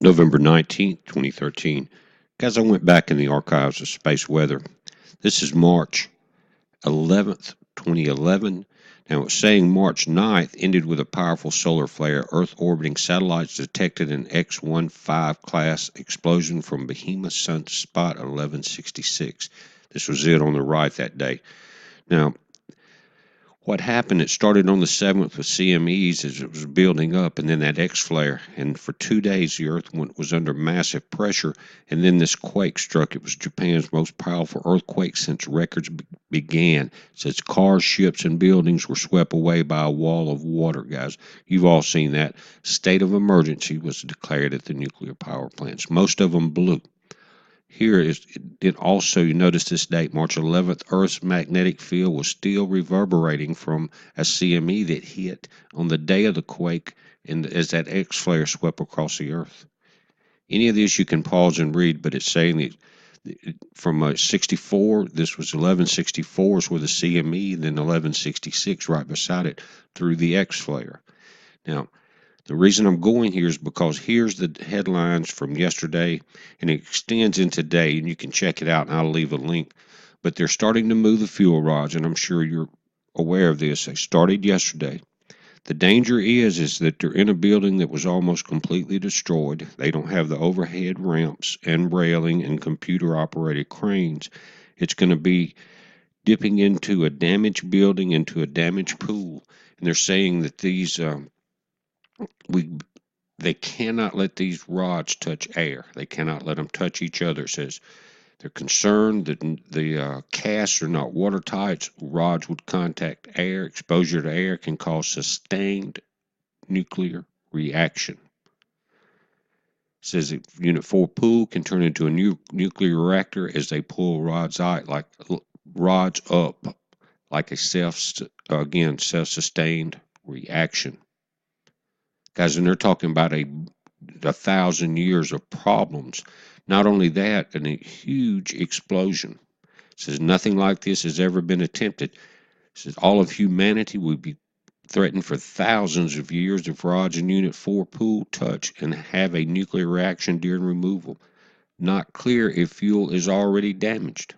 November 19th, 2013. Guys, I went back in the archives of space weather. This is March 11th, 2011. Now, it's saying March 9th ended with a powerful solar flare. Earth orbiting satellites detected an X-15 class explosion from Behemoth sunspot 1166. This was it on the right that day. Now, what happened, it started on the 7th with CMEs as it was building up, and then that X flare. And for 2 days, the Earth was under massive pressure, and then this quake struck. It was Japan's most powerful earthquake since records began. It says cars, ships, and buildings were swept away by a wall of water, guys. You've all seen that. State of emergency was declared at the nuclear power plants. Most of them blew. Here is it also, you notice this date, March 11th, Earth's magnetic field was still reverberating from a CME that hit on the day of the quake and as that X flare swept across the Earth. Any of this you can pause and read, but it's saying that from 64, this was 1164 is where the CME, then 1166 right beside it through the X flare. Now, the reason I'm going here is because here's the headlines from yesterday, and it extends into today, and you can check it out, and I'll leave a link. But they're starting to move the fuel rods, and I'm sure you're aware of this. They started yesterday. The danger is that they're in a building that was almost completely destroyed. They don't have the overhead ramps and railing and computer-operated cranes. It's going to be dipping into a damaged building, into a damaged pool, and they're saying that we they cannot let these rods touch air. They cannot let them touch each other. It says they're concerned that the casts are not watertight. Rods would contact air. Exposure to air can cause sustained nuclear reaction. It says that Unit 4 pool can turn into a nuclear reactor as they pull rods out, like rods up, like a self-sustained reaction. Guys, and they're talking about a 1,000 years of problems. Not only that, and a huge explosion. It says nothing like this has ever been attempted. It says all of humanity would be threatened for thousands of years if rods in Unit 4 pool, touch, and have a nuclear reaction during removal. Not clear if fuel is already damaged.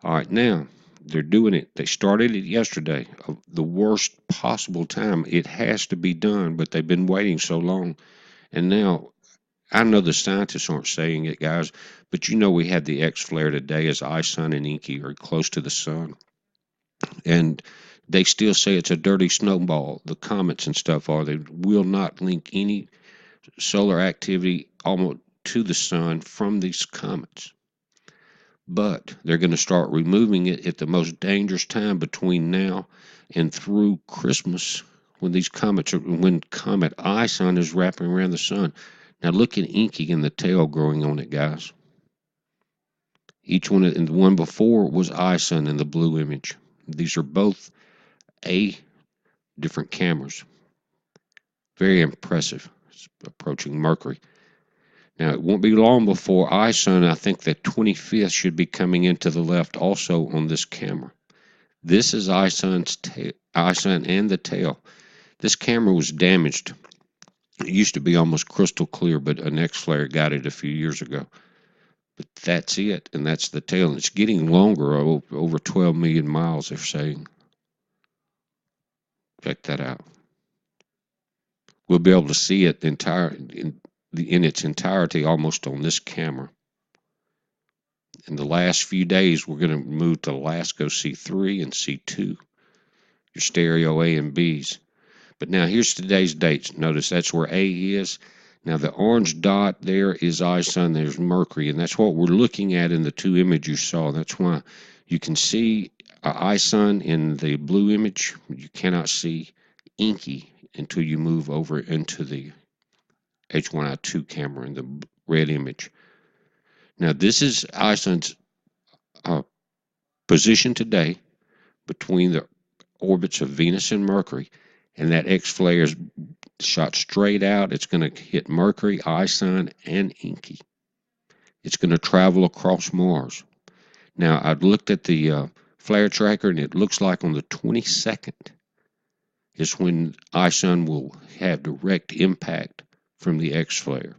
All right, now they're doing it. They started it yesterday. The worst possible time. It has to be done, but they've been waiting so long. And now I know the scientists aren't saying it, guys, but you know we had the X flare today as ISON and Inky are close to the sun. And they still say it's a dirty snowball. The comets and stuff are. They will not link any solar activity almost to the sun from these comets. But they're going to start removing it at the most dangerous time between now and through Christmas when comet ISON is wrapping around the sun. Now look at Inky and the tail growing on it, guys. Each one, and the one before was ISON in the blue image. These are both different cameras. Very impressive. It's approaching Mercury. Now it won't be long before ISON. I think the 25th should be coming into the left also on this camera. This is ISON and the tail. This camera was damaged. It used to be almost crystal clear, but an X flare got it a few years ago. But that's it, and that's the tail. And it's getting longer, over 12 million miles, they're saying. Check that out. We'll be able to see it in its entirety almost on this camera. In the last few days, we're going to move to LASCO C3 and C2, your stereo A and Bs. But now here's today's dates. Notice that's where A is. Now the orange dot there is ISON, there's Mercury, and that's what we're looking at in the two images you saw. That's why you can see ISON in the blue image. You cannot see Inky until you move over into the H1I2 camera in the red image. Now this is ISON's position today between the orbits of Venus and Mercury, and that X flare is shot straight out. It's going to hit Mercury, ISON, and Inky. It's going to travel across Mars. Now, I looked at the flare tracker, and it looks like on the 22nd is when ISON will have direct impact from the X flare.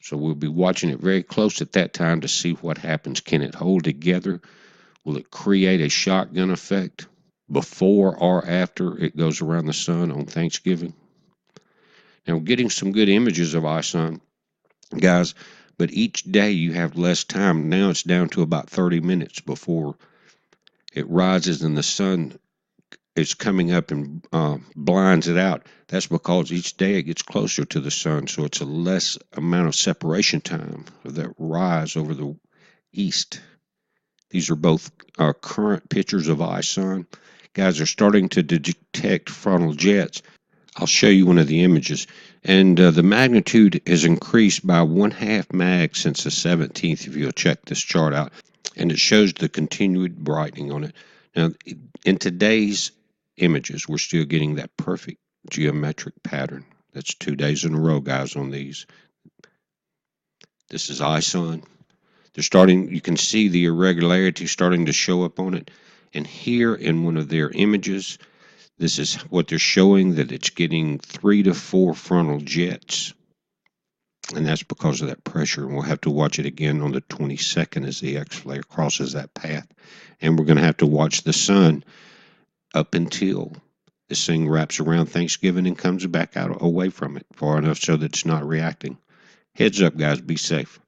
So we'll be watching it very close at that time to see what happens. Can it hold together? Will it create a shotgun effect before or after it goes around the sun on Thanksgiving? Now, we're getting some good images of ISON, guys, but each day you have less time. Now it's down to about 30 minutes before it rises and the sun is coming up and blinds it out. That's because each day it gets closer to the sun, so it's a less amount of separation time of that rise over the east. These are both current pictures of ISON. Guys are starting to detect frontal jets. I'll show you one of the images. And the magnitude has increased by 1/2 mag since the 17th, if you'll check this chart out. And it shows the continued brightening on it. Now, in today's images, we're still getting that perfect geometric pattern. That's 2 days in a row, guys, on these. This is ISON. They're starting, you can see the irregularity starting to show up on it. And here in one of their images, this is what they're showing, that it's getting 3 to 4 frontal jets. And that's because of that pressure. And we'll have to watch it again on the 22nd as the X flare crosses that path. And we're going to have to watch the sun up until this thing wraps around Thanksgiving and comes back out away from it far enough so that it's not reacting. Heads up, guys. Be safe.